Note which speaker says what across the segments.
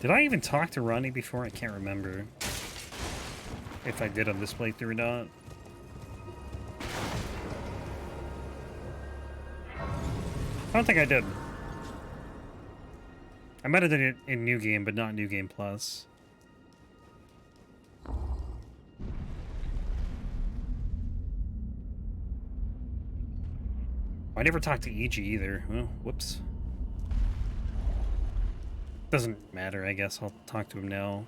Speaker 1: Did I even talk to Ronnie before? I can't remember. If I did on this playthrough or not. I don't think I did. I might have done it in New Game, but not New Game Plus. I never talked to EG either. Well, whoops. Doesn't matter, I guess. I'll talk to him now.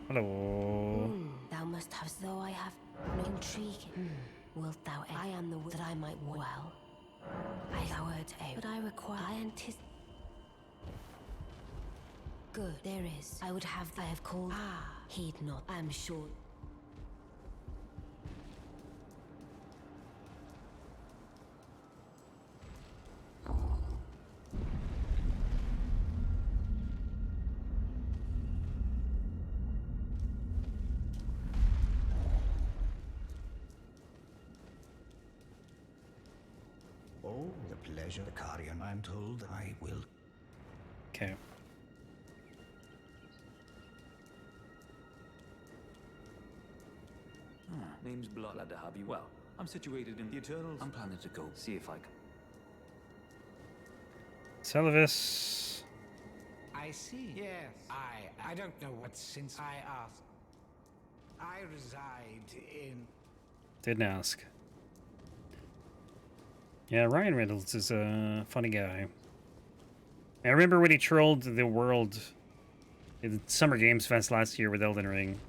Speaker 1: Hello.
Speaker 2: Thou must have, though I have no intriguing. Wilt thou? I am the that I might well. I thou art a, but I require. I anticipate. Good, there is. I would have. I have called. Ah, heed not. I am sure.
Speaker 3: Oh, the pleasure, the Carian, I'm told I will.
Speaker 1: Okay.
Speaker 4: Name's Blood. Glad to have you. Well, I'm situated in the Eternals. I'm planning to go see if I can.
Speaker 1: Celevis.
Speaker 5: I see. Yes. I don't know what since I asked. I reside in...
Speaker 1: Didn't ask. Yeah, Ryan Reynolds is a funny guy. I remember when he trolled the world in Summer Games Fest last year with Elden Ring.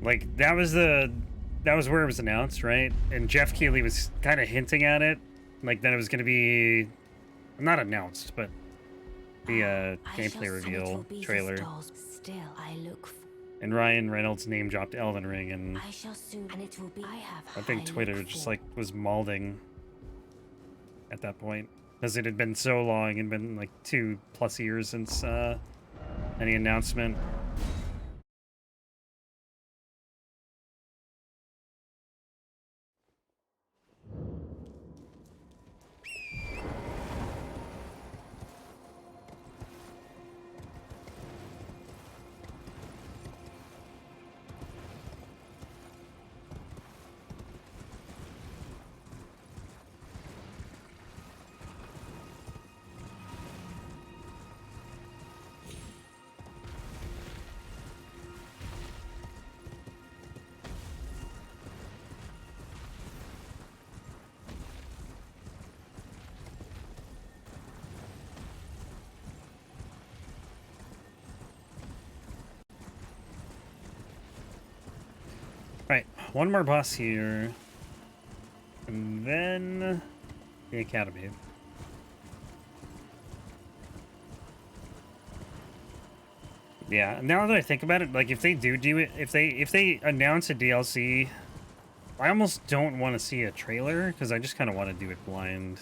Speaker 1: Like, that was where it was announced, right? And Jeff Keighley was kind of hinting at it. Like, that it was going to be... Not announced, but the gameplay reveal trailer.
Speaker 2: Still, I look
Speaker 1: and Ryan Reynolds name dropped Elden Ring, and
Speaker 2: I shall soon, and it will be.
Speaker 1: I think Twitter just like was malding at that point, because it had been so long and been like 2+ years since any announcement. Right, one more boss here, and then the Academy. Yeah, now that I think about it, like if they do it, if they announce a DLC, I almost don't want to see a trailer because I just kind of want to do it blind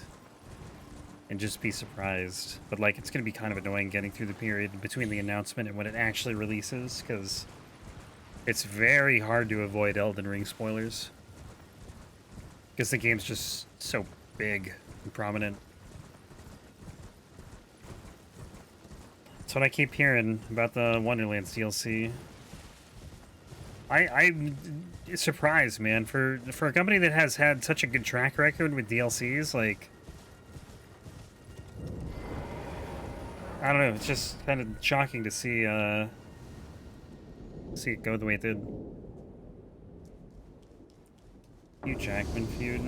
Speaker 1: and just be surprised. But like, it's gonna be kind of annoying getting through the period between the announcement and when it actually releases, because it's very hard to avoid Elden Ring spoilers. Because the game's just so big and prominent. That's what I keep hearing about the Wonderlands DLC. I'm surprised, man. For a company that has had such a good track record with DLCs, like... I don't know, it's just kind of shocking to see it go the way it did. Hugh Jackman feud.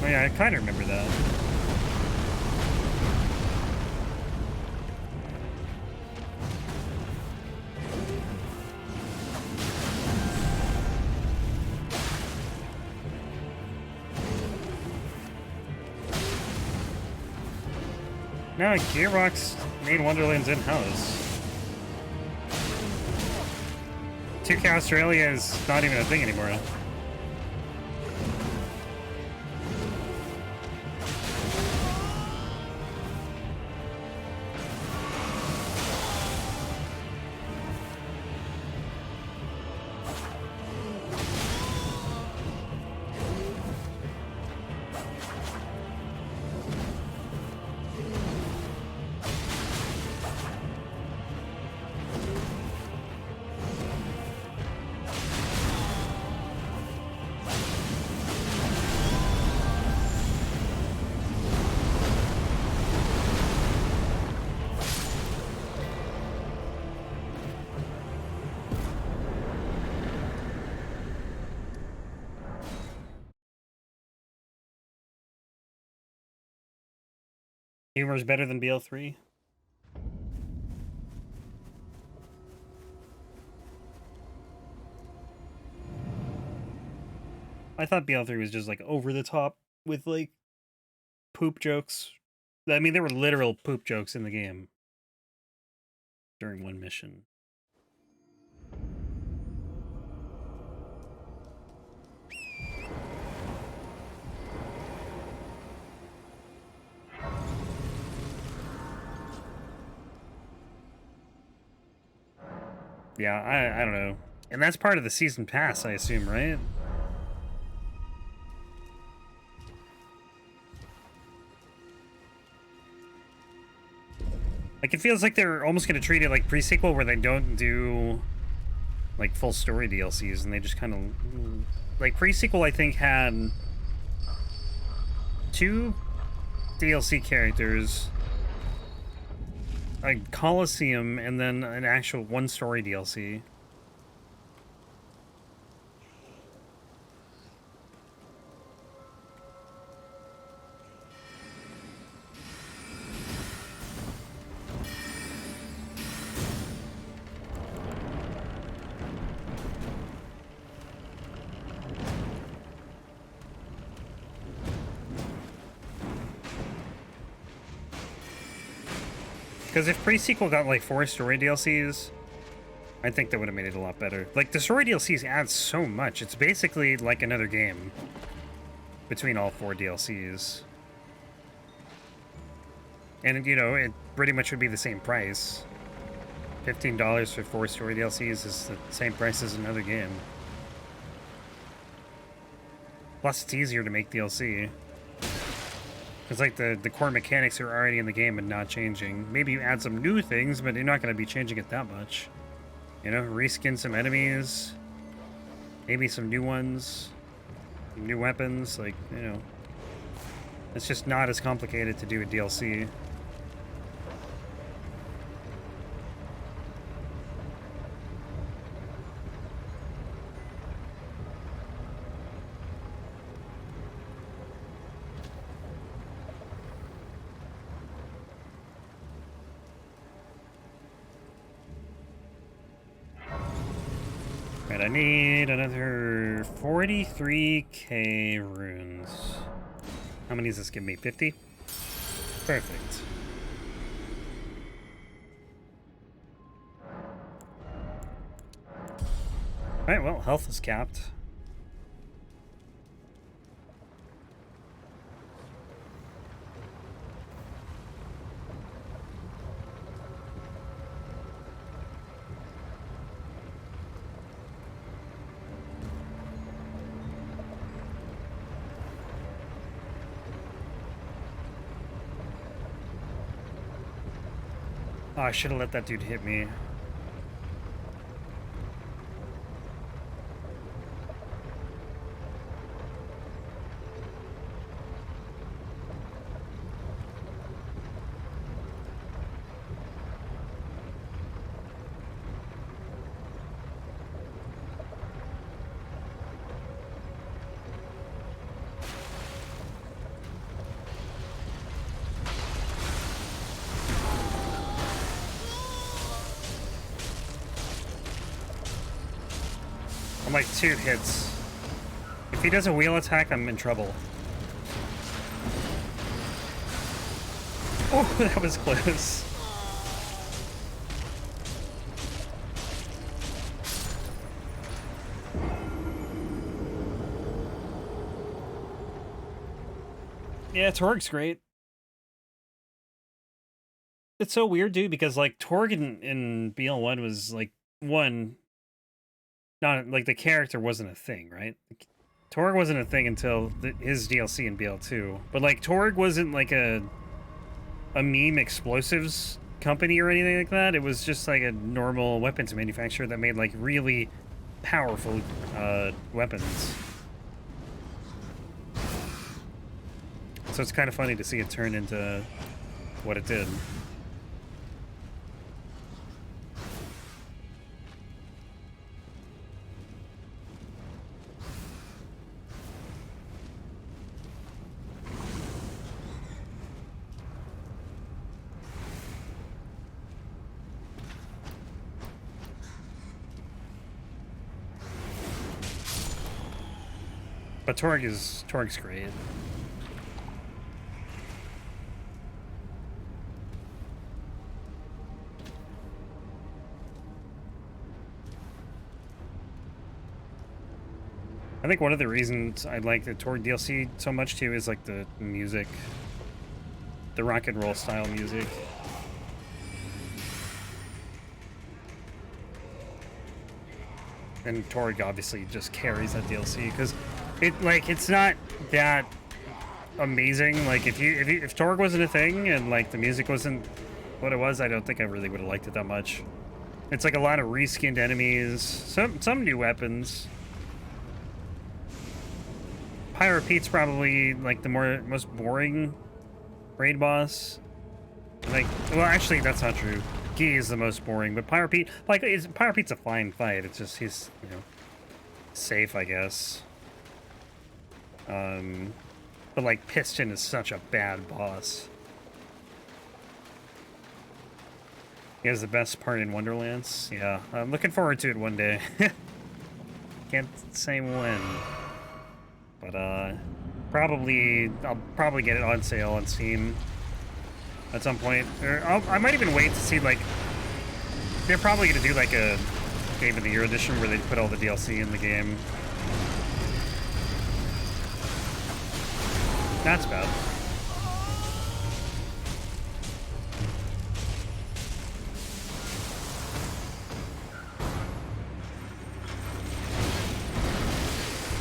Speaker 1: Oh yeah, I kind of remember that. No, Gearbox made Wonderlands in-house. 2K Australia is not even a thing anymore. Humor's better than BL3. I thought BL3 was just like over the top with like poop jokes. I mean, there were literal poop jokes in the game during one mission. Yeah, I don't know. And that's part of the season pass, I assume, right? Like, it feels like they're almost going to treat it like pre-sequel where they don't do, like, full story DLCs, and they just kind of... Like, pre-sequel, I think, had 2 DLC characters, a Coliseum, and then an actual one-story DLC. Because if pre-sequel got like 4 story DLCs, I think that would have made it a lot better. Like, the story DLCs add so much. It's basically like another game between all 4 DLCs. And, you know, it pretty much would be the same price. $15 for 4 story DLCs is the same price as another game. Plus, it's easier to make DLC. Because, like, the core mechanics are already in the game and not changing. Maybe you add some new things, but you're not going to be changing it that much. You know, reskin some enemies. Maybe some new ones. New weapons, like, you know. It's just not as complicated to do a DLC. Right, I need another 43k runes. How many does this give me? 50? Perfect. Alright, well, health is capped. Oh, I should have let that dude hit me. I'm like 2 hits. If he does a wheel attack, I'm in trouble. Oh, that was close. Yeah, Torg's great. It's so weird, dude, because like Torg in BL1 was like not like the character wasn't a thing, right? Torg wasn't a thing until his DLC in BL2. But like Torg wasn't like a meme explosives company or anything like that. It was just like a normal weapons manufacturer that made like really powerful weapons. So it's kind of funny to see it turn into what it did. But Torg's great. I think one of the reasons I like the Torg DLC so much too is like the music, the rock and roll style music. And Torg obviously just carries that DLC because it's not that amazing. Like if Torg wasn't a thing and like the music wasn't what it was, I don't think I really would have liked it that much. It's like a lot of reskinned enemies, some new weapons. Pyro Pete's probably like the most boring raid boss. Like, well, actually, that's not true. Guy is the most boring, but Pyro Pete, like, Pyro Pete's a fine fight. It's just he's, you know, safe, I guess. But like Piston is such a bad boss. He has the best part in Wonderlands. Yeah, I'm looking forward to it one day. Can't say when. But I'll probably get it on sale on Steam at some point. Or I might even wait to see, like, they're probably gonna do like a Game of the Year edition where they put all the DLC in the game. That's bad.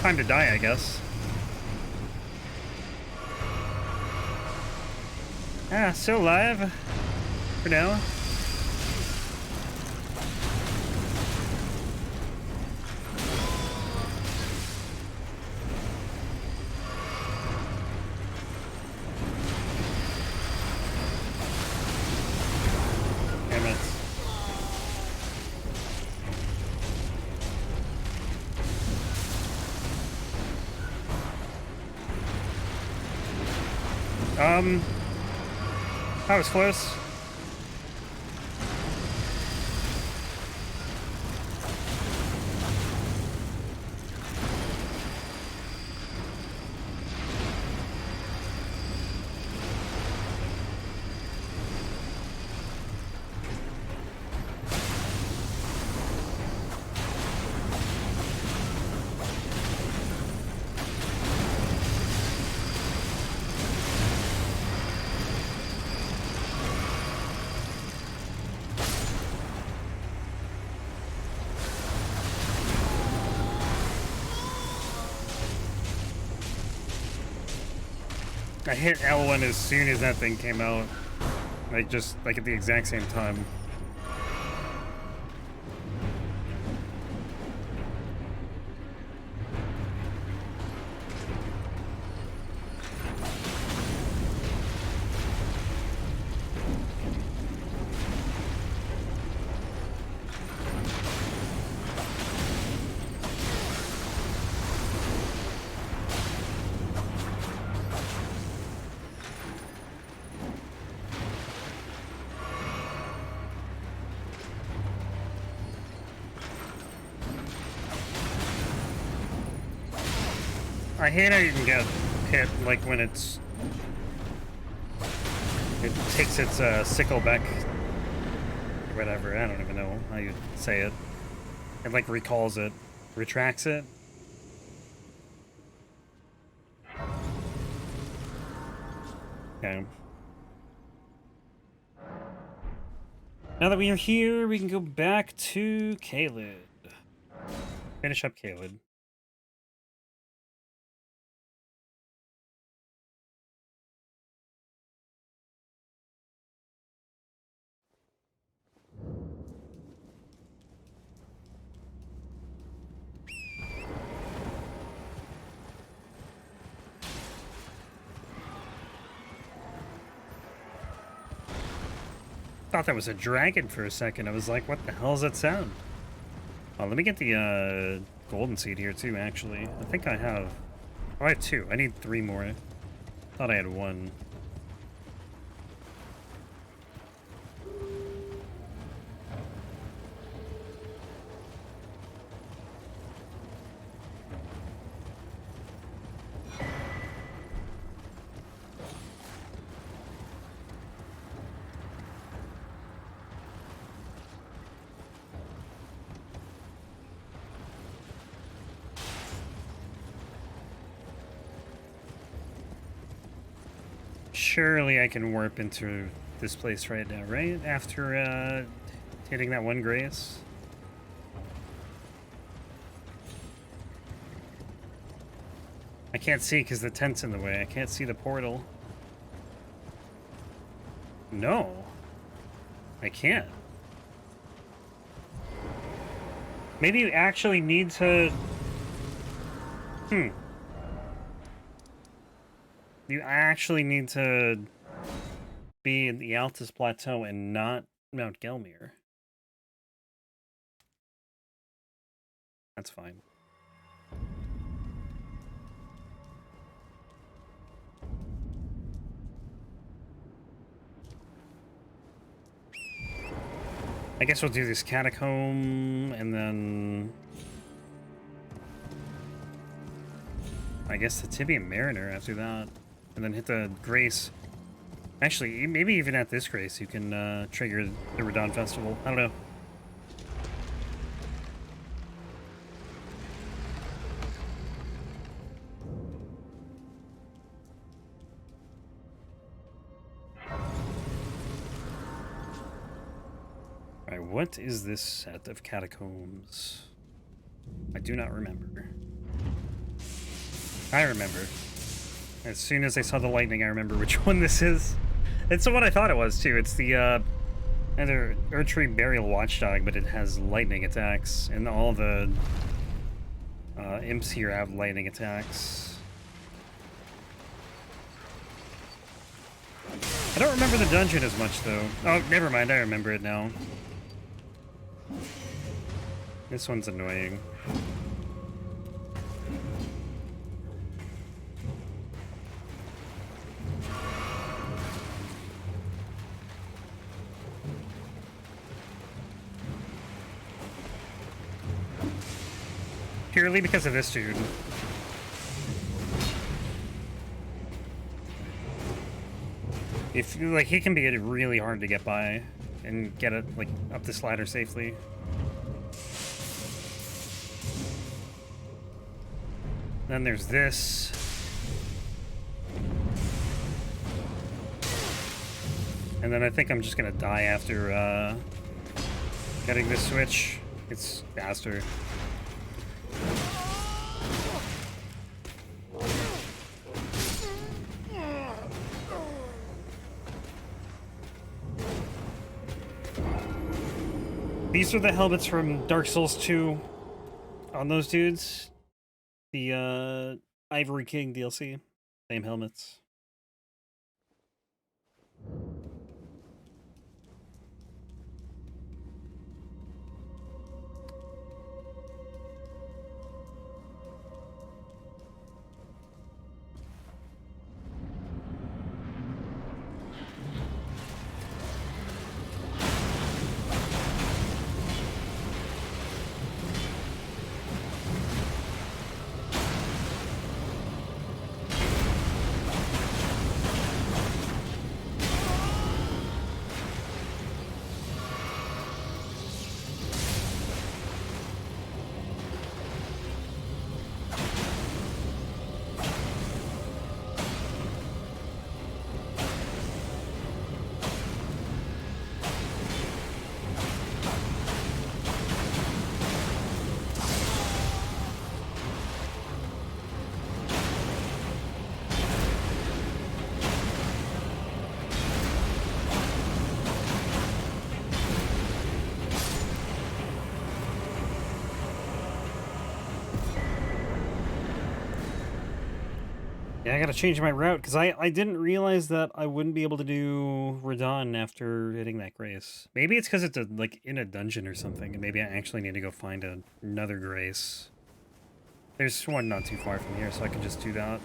Speaker 1: Time to die, I guess. Ah, still alive. For now. Damn it. That was close. I hit L1 as soon as that thing came out. Like, just, like, at the exact same time. I hate how you can get hit, like, when it takes its sickle back, whatever, I don't even know how you say it. It, like, recalls it, retracts it. Okay. Now that we are here, we can go back to Caelid. Finish up Caelid. Thought that was a dragon for a second. I was like, what the hell does that sound? Oh, let me get the golden seed here too, actually. I think I have... Oh, I have 2. I need 3 more. Thought I had 1. surely I can warp into this place right now, right? After hitting that one grace. I can't see because the tent's in the way. I can't see the portal. No. I can't. Maybe you actually need to... You actually need to be in the Altus Plateau and not Mount Gelmir. That's fine. I guess we'll do this catacomb, and then... I guess the Tibia Mariner after that. And then hit the Grace. Actually, maybe even at this Grace you can trigger the Radahn Festival. I don't know. Alright, what is this set of catacombs? I do not remember. I remember. As soon as I saw the lightning, I remember which one this is. It's the one I thought it was, too. It's the, either Erdtree Burial Watchdog, but it has lightning attacks. And all the imps here have lightning attacks. I don't remember the dungeon as much, though. Oh, never mind. I remember it now. This one's annoying. Purely because of this dude. If, like, he can be really hard to get by and get it, like, up this ladder safely. Then there's this. And then I think I'm just gonna die after, getting this switch. It's faster. These are the helmets from Dark Souls 2 on those dudes. The Ivory King DLC. Same helmets. Yeah, I gotta change my route, because I didn't realize that I wouldn't be able to do Radahn after hitting that Grace. Maybe it's because it's, like, in a dungeon or something, and maybe I actually need to go find another Grace. There's one not too far from here, so I can just do that.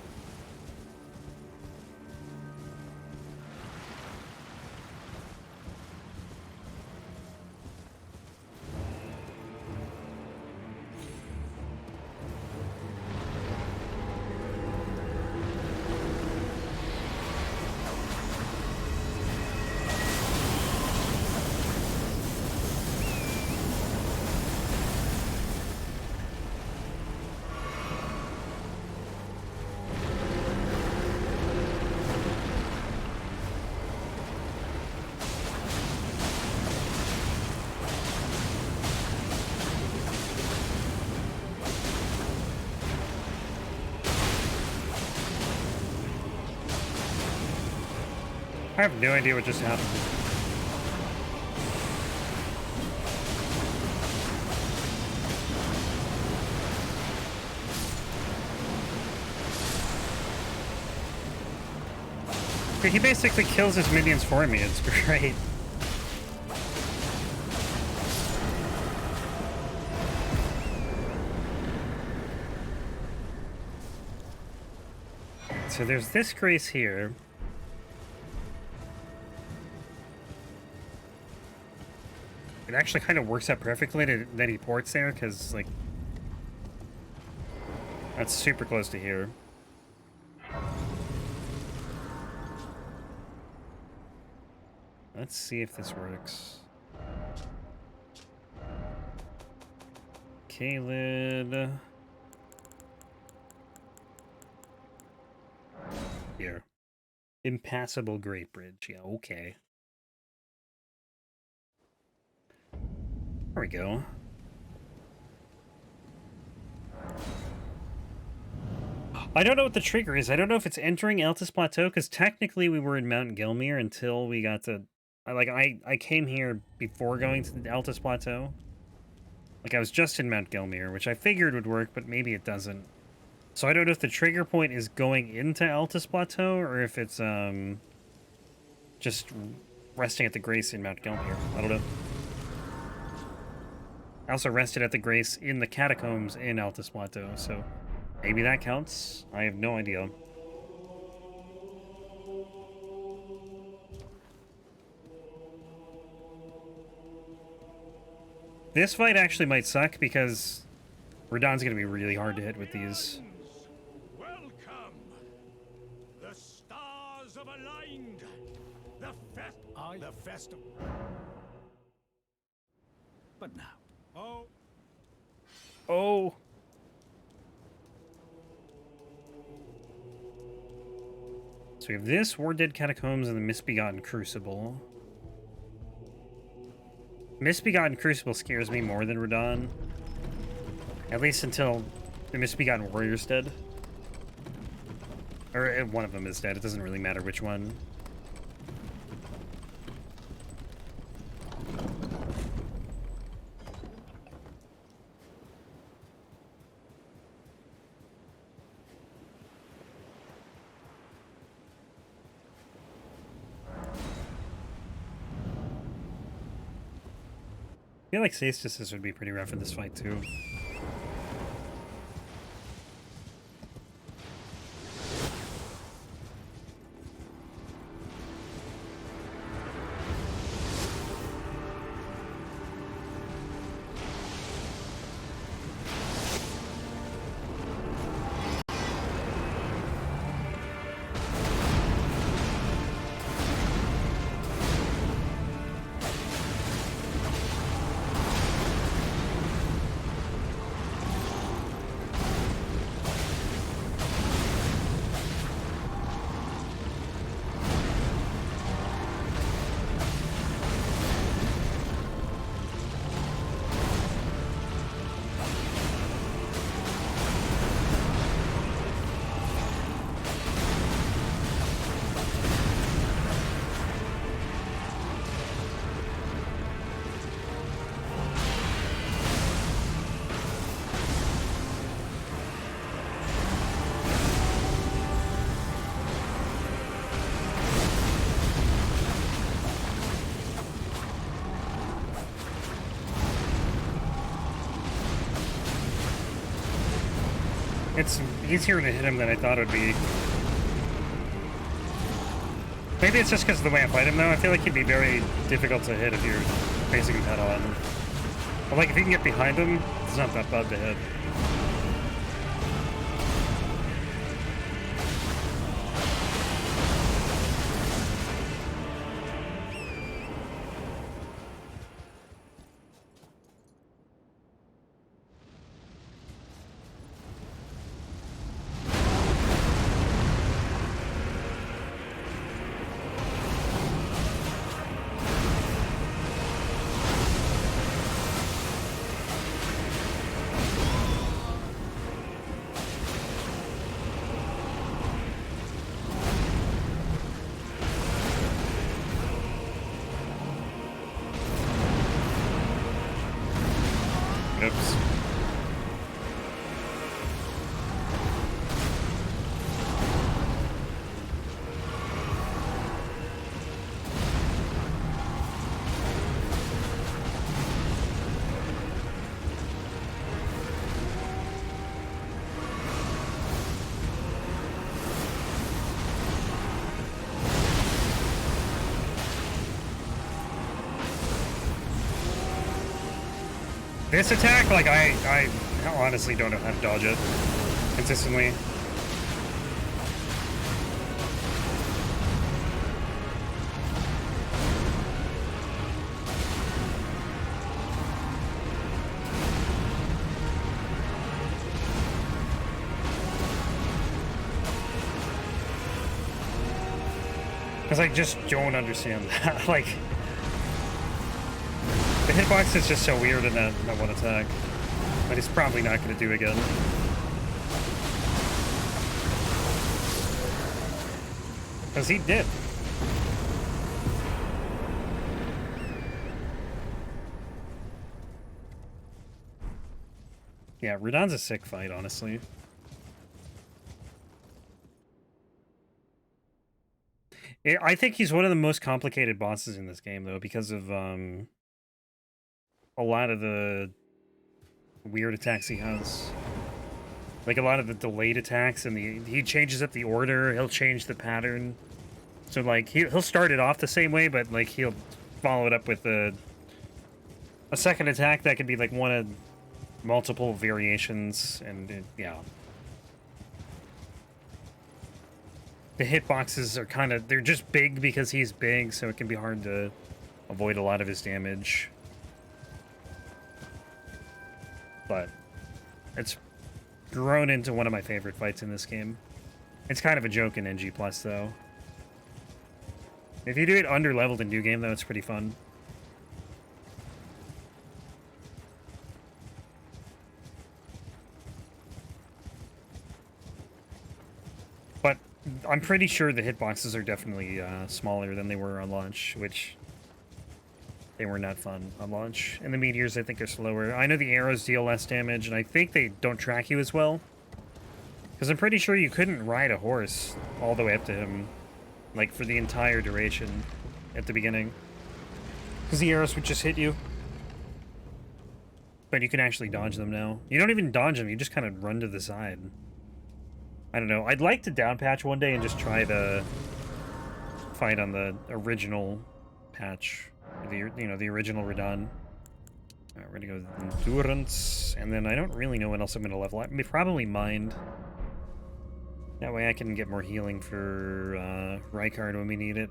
Speaker 1: I have no idea what just happened. He basically kills his minions for me. It's great. So there's this grace here. It actually kind of works out perfectly that he ports there, because, like, that's super close to here. Let's see if this works. Kaled. Here. Impassable Great Bridge. Yeah, okay. There we go. I don't know what the trigger is. I don't know if it's entering Altus Plateau, because technically we were in Mount Gelmir until we got to... I came here before going to the Altus Plateau. Like, I was just in Mount Gelmir, which I figured would work, but maybe it doesn't. So I don't know if the trigger point is going into Altus Plateau, or if it's, just resting at the Grace in Mount Gelmir. I don't know. I also rested at the Grace in the Catacombs in Altus Plateau, so maybe that counts? I have no idea. This fight actually might suck because Radahn's going to be really hard to hit with these.
Speaker 6: Welcome! The stars have aligned! The festival.
Speaker 4: But now.
Speaker 6: Oh.
Speaker 1: Oh! So we have this, War Dead Catacombs, and the Misbegotten Crucible. Misbegotten Crucible scares me more than Radahn. At least until the Misbegotten Warrior's dead. Or one of them is dead, it doesn't really matter which one. I feel like Stasis would be pretty rough in this fight, too. It's easier to hit him than I thought it would be. Maybe it's just because of the way I fight him, though. I feel like he'd be very difficult to hit if you're facing him head-on. But, like, if you can get behind him, it's not that bad to hit. This attack, like, I honestly don't know how to dodge it consistently. Because I just don't understand that. Like, the hitbox is just so weird in that one attack. But he's probably not going to do again. Because he did. Yeah, Radahn's a sick fight, honestly. I think he's one of the most complicated bosses in this game, though, because of a lot of the weird attacks he has. Like, a lot of the delayed attacks, and he changes up the order, he'll change the pattern. So, like, he'll start it off the same way, but, like, he'll follow it up with a second attack that could be, like, one of multiple variations, and, yeah. The hitboxes are kind of, they're just big because he's big, so it can be hard to avoid a lot of his damage. But it's grown into one of my favorite fights in this game. It's kind of a joke in NG+, though. If you do it under-leveled in New Game, though, it's pretty fun. But I'm pretty sure the hitboxes are definitely smaller than they were on launch, which they were not fun on launch. And the meteors, I think, are slower. I know the arrows deal less damage, and I think they don't track you as well. Because I'm pretty sure you couldn't ride a horse all the way up to him, like, for the entire duration at the beginning. Because the arrows would just hit you. But you can actually dodge them now. You don't even dodge them, you just kind of run to the side. I don't know. I'd like to downpatch one day and just try the fight on the original patch. The original Radahn. Alright, we're gonna go with Endurance. And then I don't really know what else I'm gonna level up. Probably Mind. That way I can get more healing for Rykard when we need it.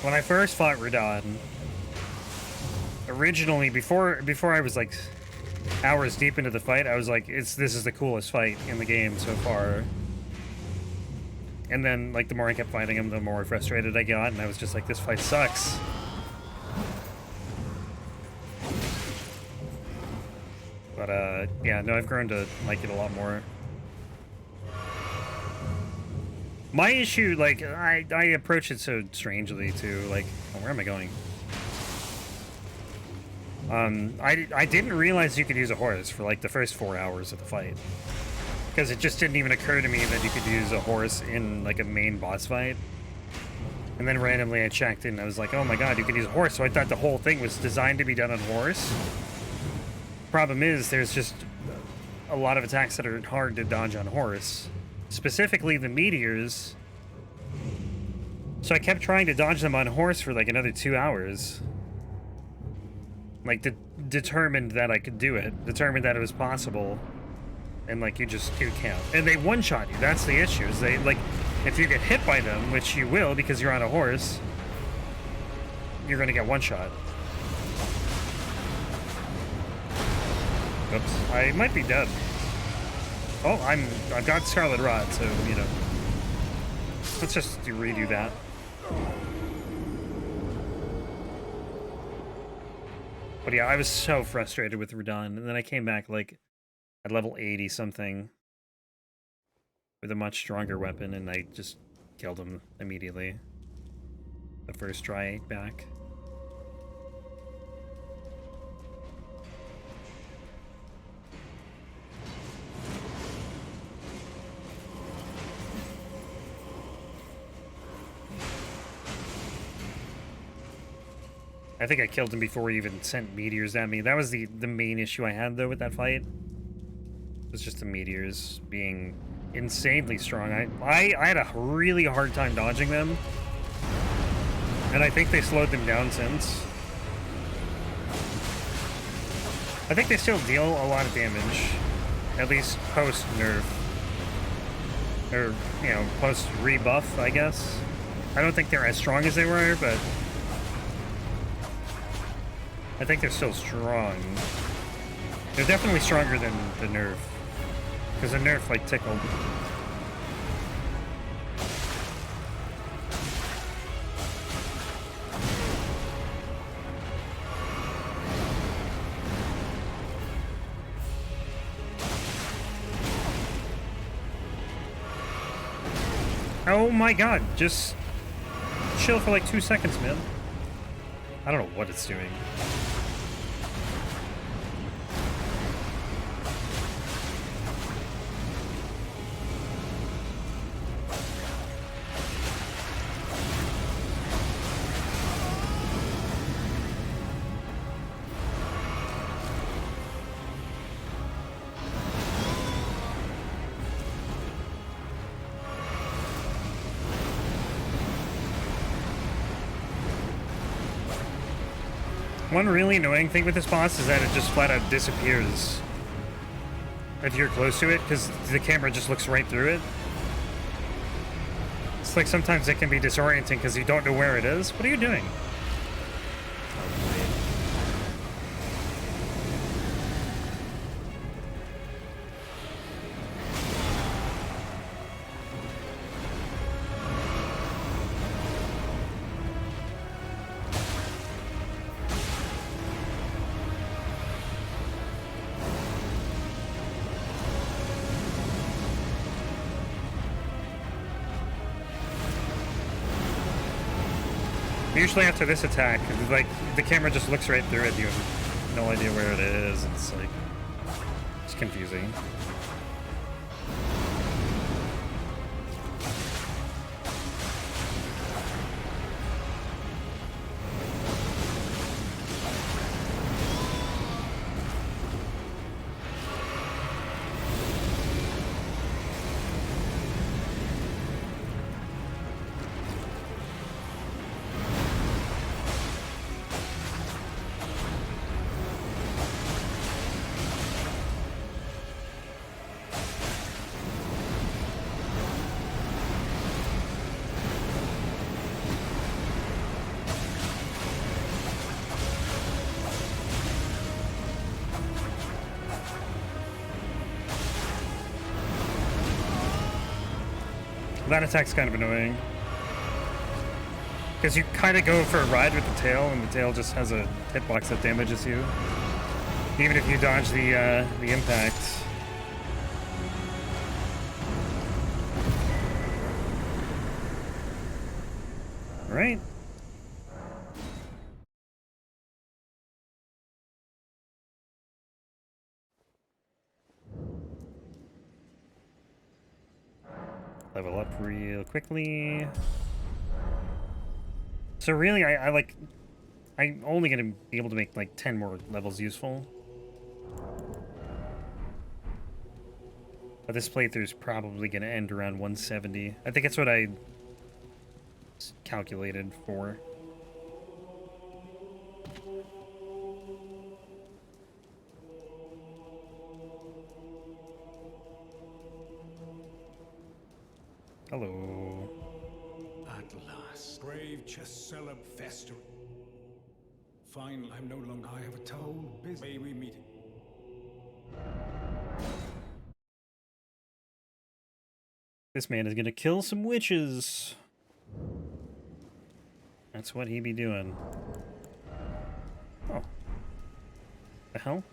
Speaker 1: When I first fought Radahn, originally, before I was like hours deep into the fight, I was like, this is the coolest fight in the game so far. And then, like, the more I kept fighting him, the more frustrated I got, and I was just like, this fight sucks. But, yeah, no, I've grown to like it a lot more. My issue, like, I approach it so strangely, too. Like, oh, where am I going? I didn't realize you could use a horse for, like, the first 4 hours of the fight. Because it just didn't even occur to me that you could use a horse in, like, a main boss fight. And then randomly I checked and I was like, oh my god, you could use a horse. So I thought the whole thing was designed to be done on horse. Problem is, there's just a lot of attacks that are hard to dodge on horse. Specifically the meteors. So I kept trying to dodge them on horse for like another 2 hours. Like, determined that I could do it. Determined that it was possible. And like, you can't. And they one-shot you, that's the issue. Is they, like, if you get hit by them, which you will because you're on a horse, you're gonna get one-shot. Oops, I might be dead. Oh, I've got Scarlet Rod, so, you know. Let's just redo that. But yeah, I was so frustrated with Radahn, and then I came back, like, at level 80 something with a much stronger weapon, and I just killed him immediately. The first try back. I think I killed him before he even sent meteors at me. That was the main issue I had, though, with that fight. It was just the meteors being insanely strong. I had a really hard time dodging them. And I think they slowed them down since. I think they still deal a lot of damage. At least post-nerf. Or, you know, post-rebuff, I guess. I don't think they're as strong as they were, but I think they're still strong. They're definitely stronger than the nerf. Because the nerf, like, tickled. Oh my god, just chill for like 2 seconds, man. I don't know what it's doing. One really annoying thing with this boss is that it just flat out disappears if you're close to it, because the camera just looks right through it. It's like sometimes it can be disorienting because you don't know where it is. What are you doing? Usually after this attack, like, the camera just looks right through it. You have no idea where it is. It's like, it's confusing. That attack's kind of annoying. Because you kind of go for a ride with the tail, and the tail just has a hitbox that damages you. Even if you dodge the impact. Alright. Level up real quickly. So really, I'm only gonna be able to make like 10 more levels useful. But this playthrough is probably gonna end around 170. I think that's what I calculated for. Hello.
Speaker 6: At last, brave Celebrant fester. Finally, I'm no longer. I have a toll. May we meet?
Speaker 1: This man is gonna kill some witches. That's what he be doing. Oh. The hell?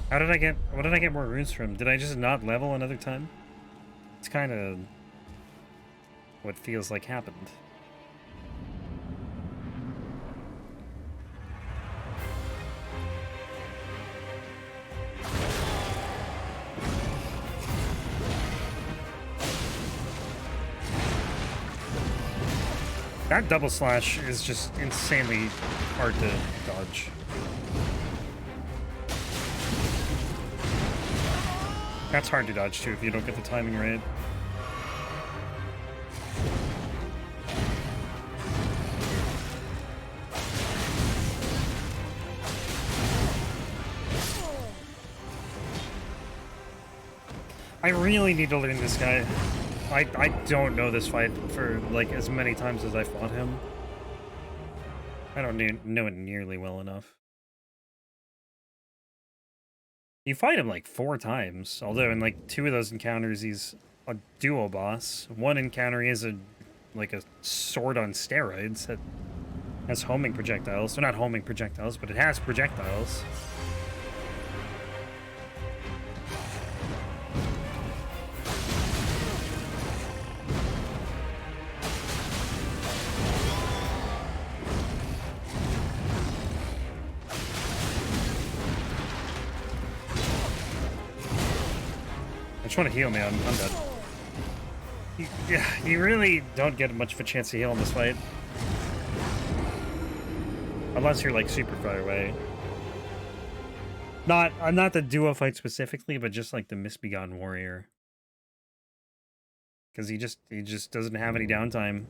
Speaker 1: How did I get... What did I get more runes from? Did I just not level another time? It's kind of... what feels like happened. That double slash is just insanely hard to dodge. That's hard to dodge too if you don't get the timing right. I really need to learn this guy. I don't know this fight for like as many times as I fought him. I don't know it nearly well enough. You fight him like 4 times, although in like 2 of those encounters he's a duo boss. One encounter he is a sword on steroids that has homing projectiles. So not homing projectiles, but it has projectiles. Just want to heal me. I'm dead. You really don't get much of a chance to heal in this fight. Unless you're like super far away. Not the duo fight specifically, but just like the Misbegotten warrior. Because he just doesn't have any downtime.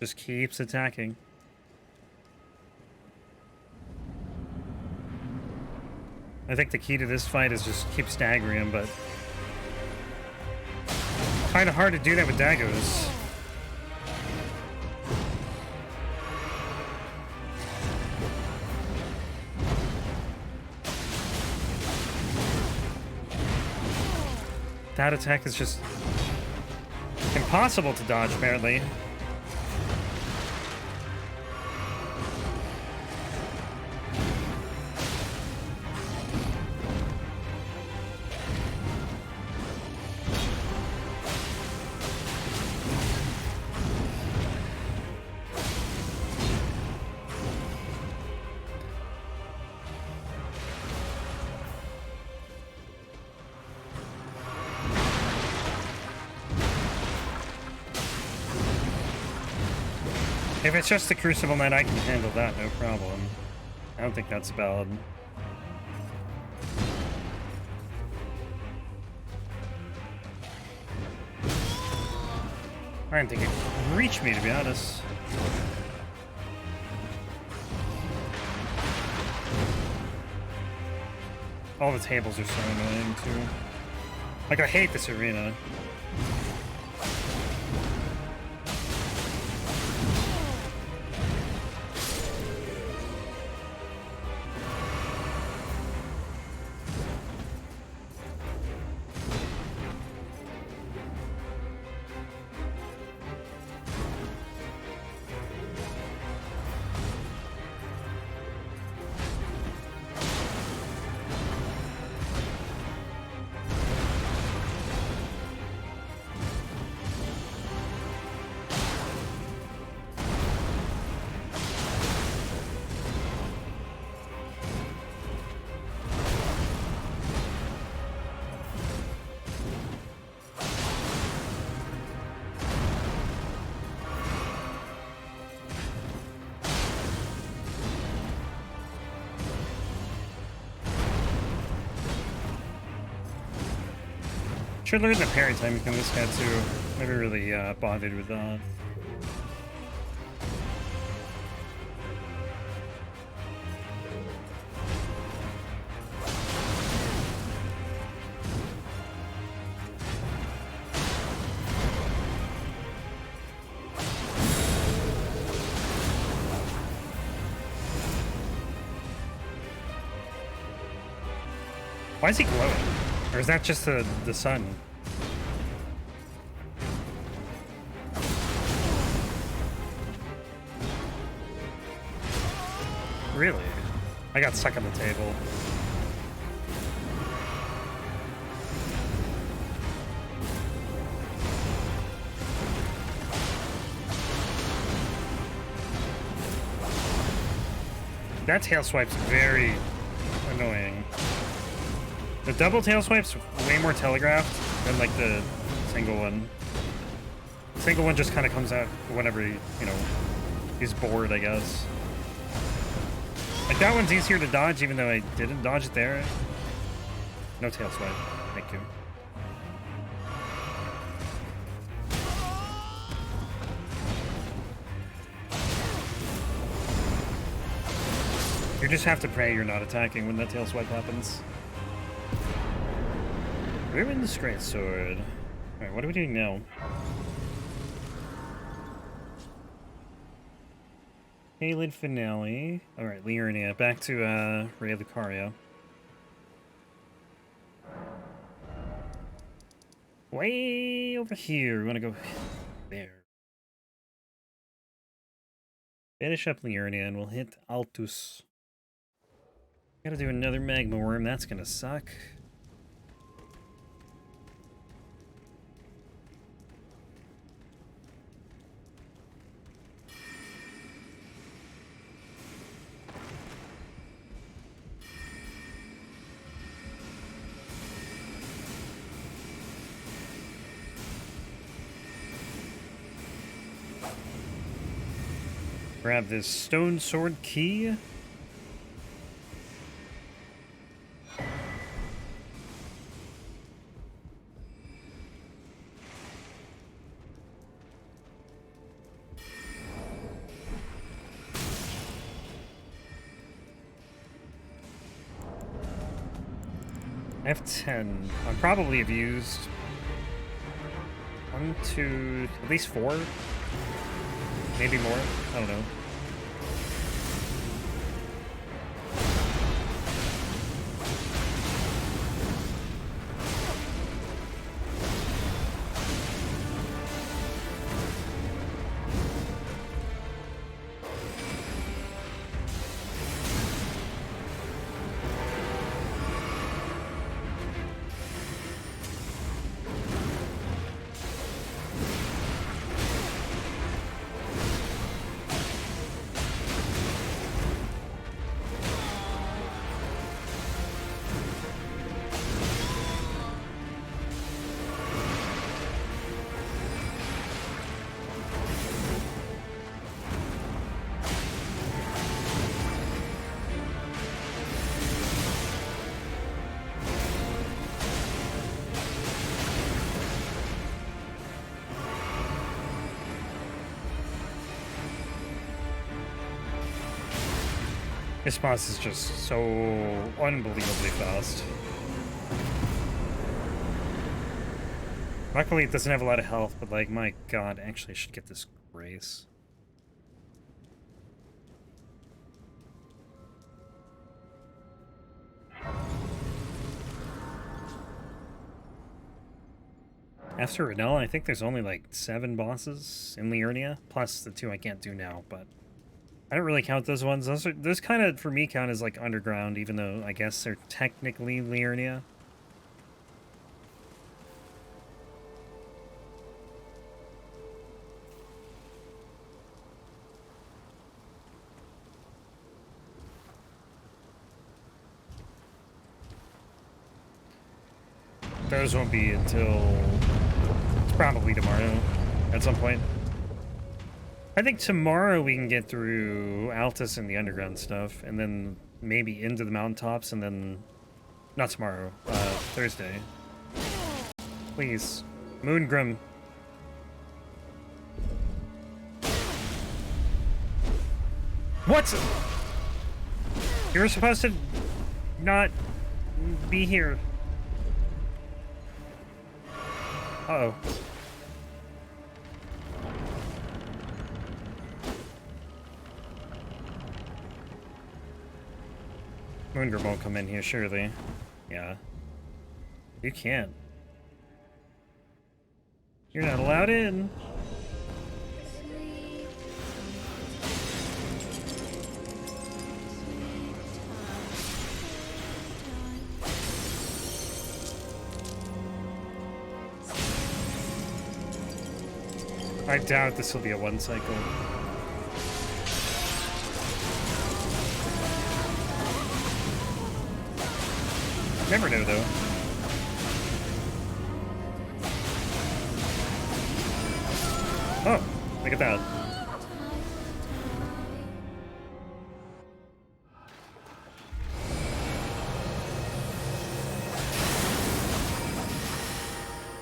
Speaker 1: Just keeps attacking. I think the key to this fight is just keep staggering him, but kind of hard to do that with daggers. That attack is just impossible to dodge, apparently. If it's just the Crucible Knight, I can handle that, no problem. I don't think that's bad. I didn't think it could reach me, to be honest. All the tables are so annoying, too. Like, I hate this arena. Should learn the parry timing from this guy too. Never really bothered with that. Why is he glowing? Or is that just the sun? Really? I got stuck on the table. That tail swipe's very annoying. The double tail swipe's way more telegraphed than like the single one. Single one just kind of comes out whenever he, you know, he's bored, I guess. Like, that one's easier to dodge, even though I didn't dodge it there. No tail swipe. Thank you. You just have to pray you're not attacking when that tail swipe happens. Ruin's Greatsword. Alright, what are we doing now? Halid Finale. Alright, Liurnia. Back to Ray Lucaria. Way over here. We want to go there. Finish up Liurnia and we'll hit Altus. Gotta do another Magma Worm. That's gonna suck. Grab this stone sword key. F10. I probably have used 1, 2, at least 4. Maybe more. I don't know. This boss is just so unbelievably fast. Luckily, it doesn't have a lot of health, but like, my god, actually I should get this grace. After Rennala, I think there's only like 7 bosses in Liurnia, plus the 2 I can't do now, but I don't really count those ones. Those kind of, for me, count as like underground, even though I guess they're technically Liurnia. Those won't be until it's probably tomorrow at some point. I think tomorrow we can get through Altus and the underground stuff, and then maybe into the mountaintops, and then... Not tomorrow, Thursday. Please. Moongrim. What? You were supposed to not be here. Uh-oh. Moongrim won't come in here, surely. Yeah. You can't. You're not allowed in. I doubt this will be a 1 cycle. Never know, though. Look at that.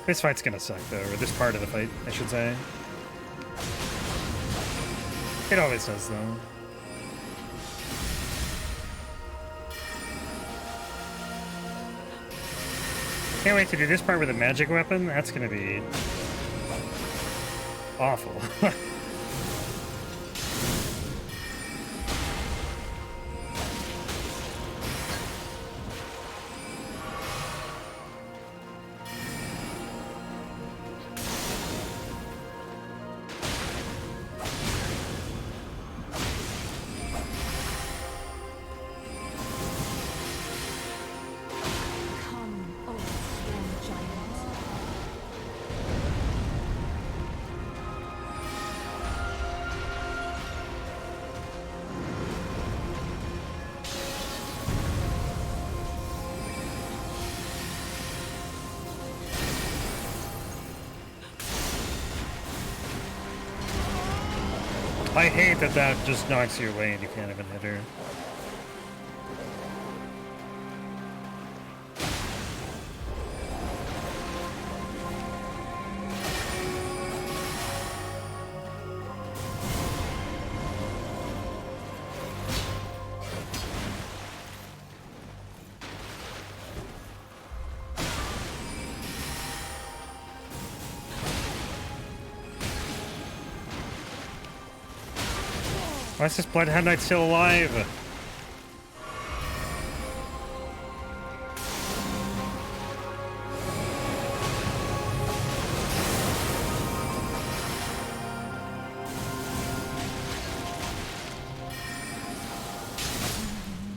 Speaker 1: This fight's gonna suck, though, or this part of the fight, I should say. It always does, though. Can't wait to do this part with a magic weapon. That's gonna be awful. I hate that that just knocks you away and you can't even hit her. Why is this Bloodhound Knight still alive?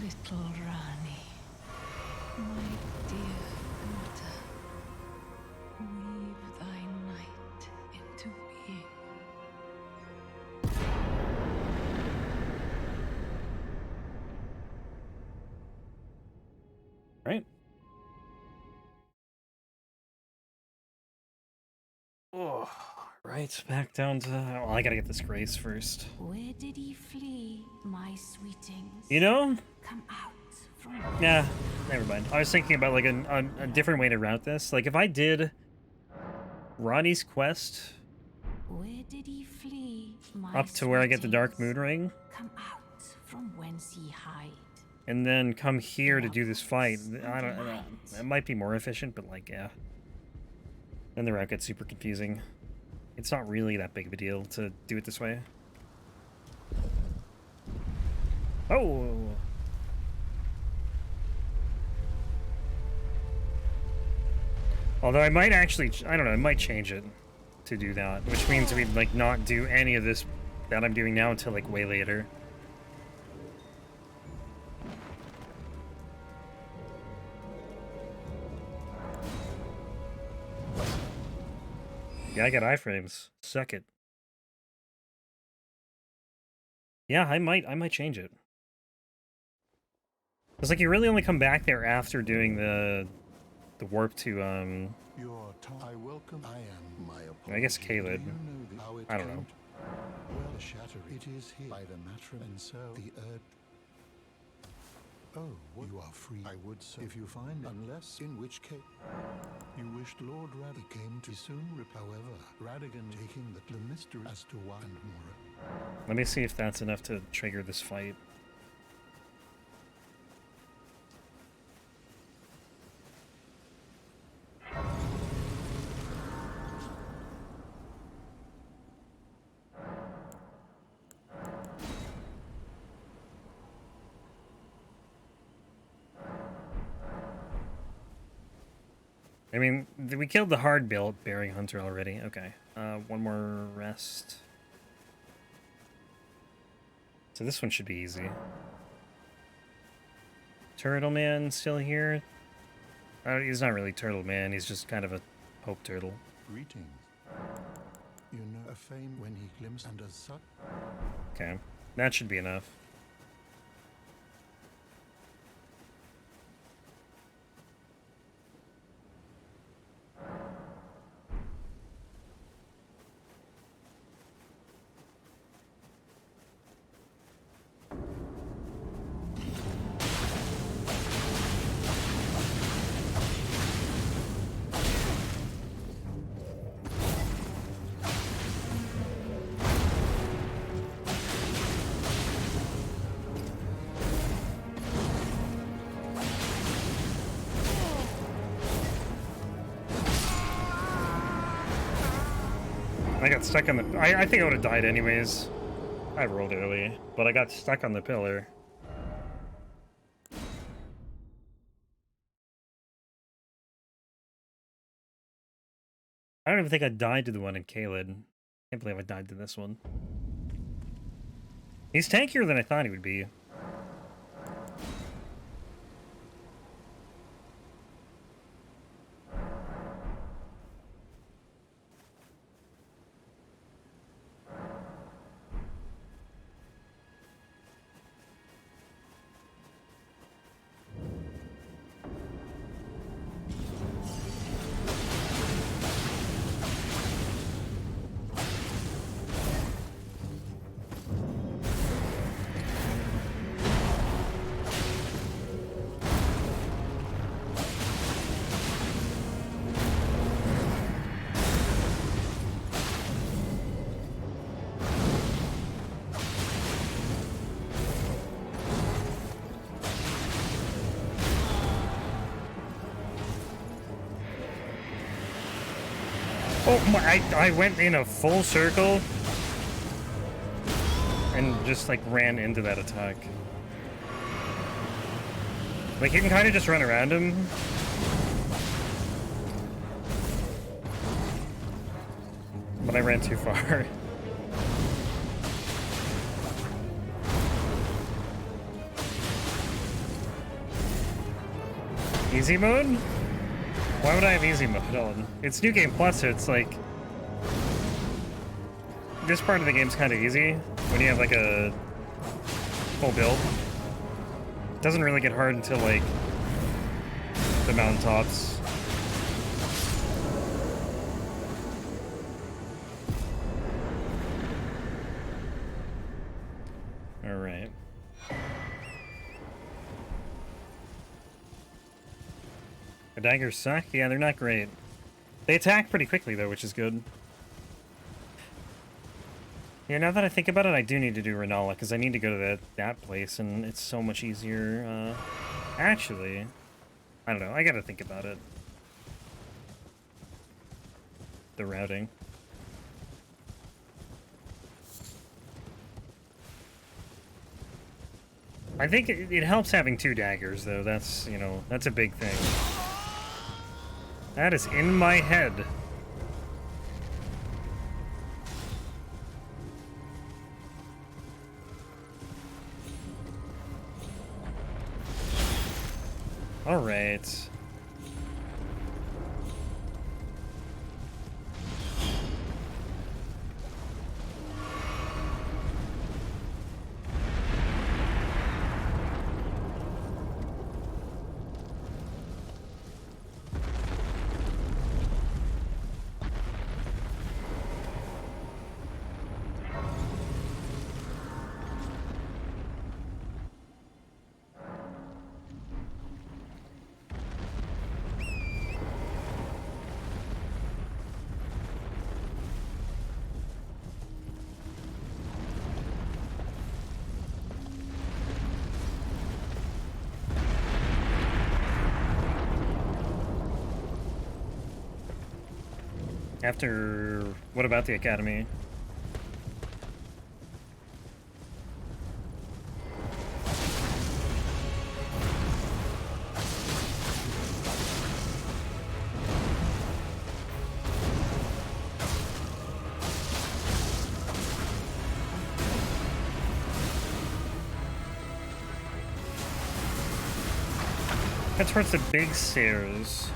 Speaker 7: Little Rani, my dear daughter, weave thy night into being.
Speaker 1: Right. Oh, right. Back down to. Well, I gotta get this Grace first.
Speaker 2: Where did he flee, my sweetings?
Speaker 1: You know?
Speaker 2: Come out from.
Speaker 1: Yeah. Never mind. I was thinking about like a different way to route this. Like if I did Ronnie's quest
Speaker 2: Where did he flee, my
Speaker 1: up to where I get the Dark Moon Ring,
Speaker 2: Come out from whence ye hide.
Speaker 1: and then come here to do this fight, I don't know. It might be more efficient, but like, yeah. Then the route gets super confusing. It's not really that big of a deal to do it this way. Oh! Although I might actually, I don't know, I might change it to do that, which means we'd like not do any of this that I'm doing now until like way later. Yeah, I got iframes. Suck it. Yeah, I might change it. It's like you really only come back there after doing the warp to
Speaker 8: I welcome. I am my apology.
Speaker 1: I guess Caleb.
Speaker 8: Do you know how it
Speaker 1: I don't know.
Speaker 8: came? Well, shatter. It is here by the matron, and so the Erd. Oh, what? You are free. I would say if you find, unless in which case you wished Lord Radahn came to soon. However, Radagon taking the mystery as to why and more.
Speaker 1: Let me see if that's enough to trigger this fight. I mean, we killed the hard built Bearing Hunter already. Okay. One more rest. So this one should be easy. Turtle Man still here? He's not really Turtle Man, he's just kind of a Pope Turtle.
Speaker 8: Greetings. You know a fame when he glimpsed and as such.
Speaker 1: Okay. That should be enough. I got stuck on the... I think I would have died anyways. I rolled early, but I got stuck on the pillar. I don't even think I died to the one in Caelid. Can't believe I died to this one. He's tankier than I thought he would be. Oh my, I went in a full circle and just like ran into that attack. Like you can kind of just run around him. But I ran too far. Easy mode? Why would I have easy mode on? It's New Game Plus, so it's like... This part of the game's kind of easy when you have like a full build. It doesn't really get hard until like the mountaintops. Alright. The daggers suck? Yeah, they're not great. They attack pretty quickly, though, which is good. Yeah, now that I think about it, I do need to do Rennala, because I need to go to that place, and it's so much easier. Actually, I don't know. I gotta think about it. The routing. I think it helps having 2 daggers, though. That's, you know, that's a big thing. That is in my head. All right. After... What about the Academy? Head towards the big stairs.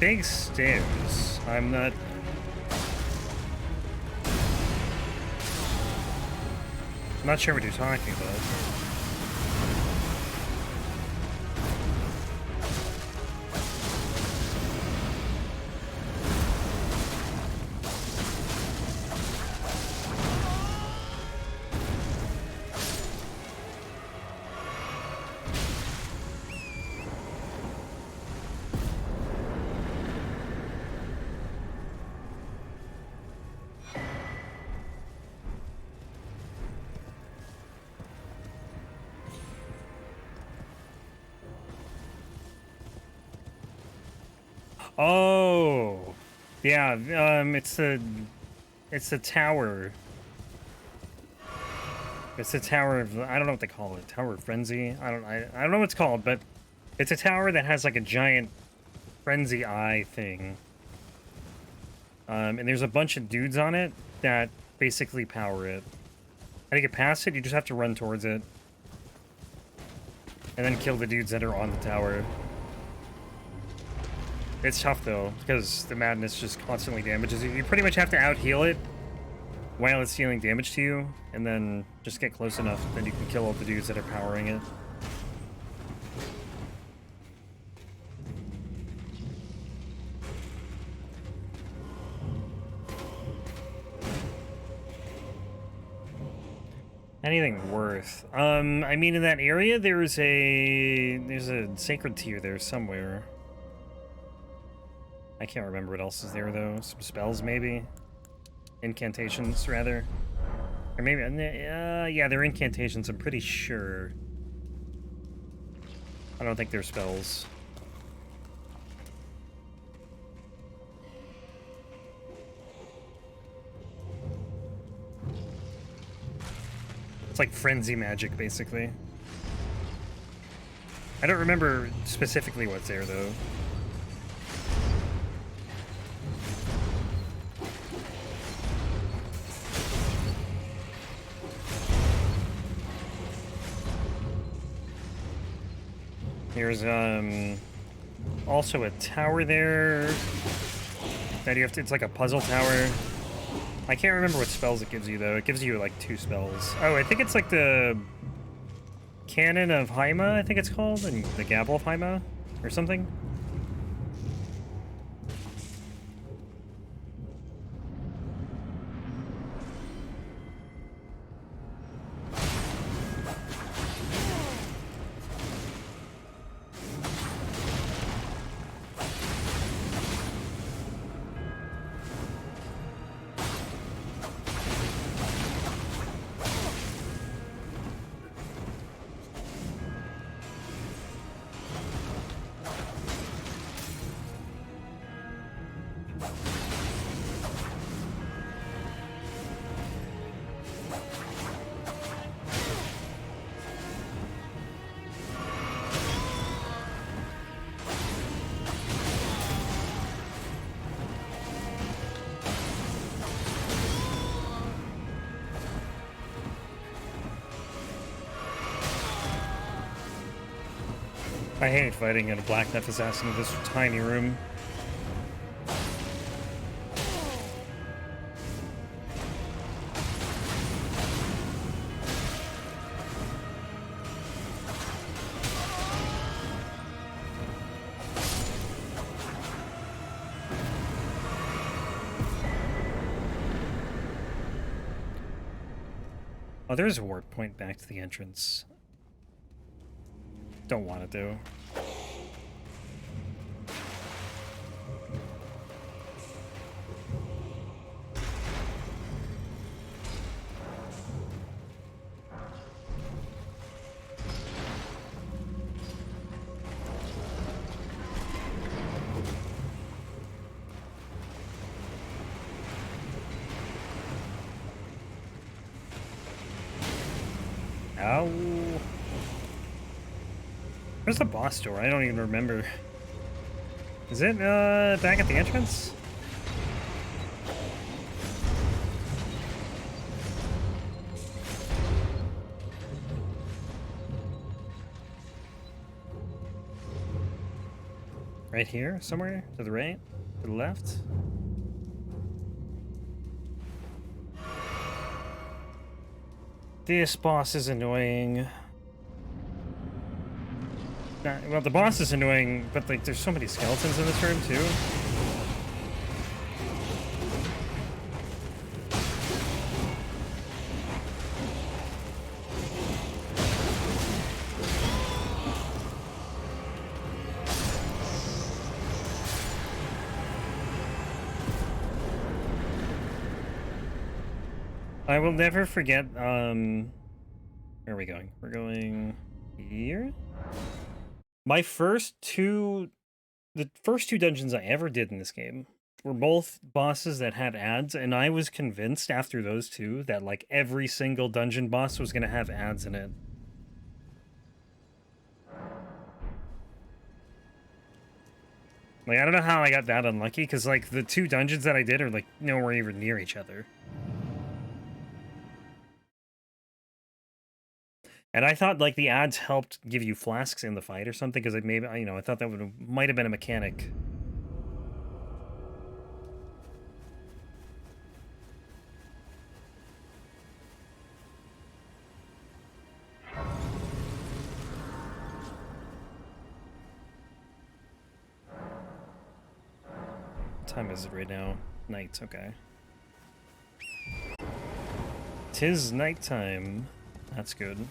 Speaker 1: Big stairs. I'm not... I'm not sure what you're talking about. Oh, yeah. It's the tower. It's the tower of, I don't know what they call it. Tower of Frenzy. I don't know what it's called, but it's a tower that has like a giant frenzy eye thing. And there's a bunch of dudes on it that basically power it. How to get past it? You just have to run towards it. And then kill the dudes that are on the tower. It's tough though, because the madness just constantly damages you. You pretty much have to out-heal it while it's dealing damage to you, and then just get close enough, then you can kill all the dudes that are powering it. Anything worth? I mean, in that area, there's a sacred tier there somewhere. I can't remember what else is there, though. Some spells, maybe? Incantations, rather. Or maybe, yeah, they're incantations, I'm pretty sure. I don't think they're spells. It's like frenzy magic, basically. I don't remember specifically what's there, though. There's also a tower there that you have to, it's like a puzzle tower. I can't remember what spells it gives you though. It gives you like 2 spells. Oh, I think it's like the Cannon of Haima, I think it's called, and the Gabble of Haima or something. I hate fighting in a Black Knife Assassin in this tiny room. Oh, there's a warp point back to the entrance. Don't want to do. Ow. Where's the boss door? I don't even remember. Is it, back at the entrance? Right here, somewhere? To the right? To the left? This boss is annoying. Well, the boss is annoying, but like, there's so many skeletons in this room too. I will never forget, where are we going? We're going here? My first 2 the first 2 dungeons I ever did in this game were both bosses that had ads, and I was convinced after those 2 that like every single dungeon boss was gonna have ads in it. Like, I don't know how I got that unlucky, because like the 2 dungeons that I did are like nowhere even near each other. And I thought like the ads helped give you flasks in the fight or something, because it maybe, you know, I thought that might have been a mechanic. What time is it right now? Night, okay. 'Tis nighttime. That's good.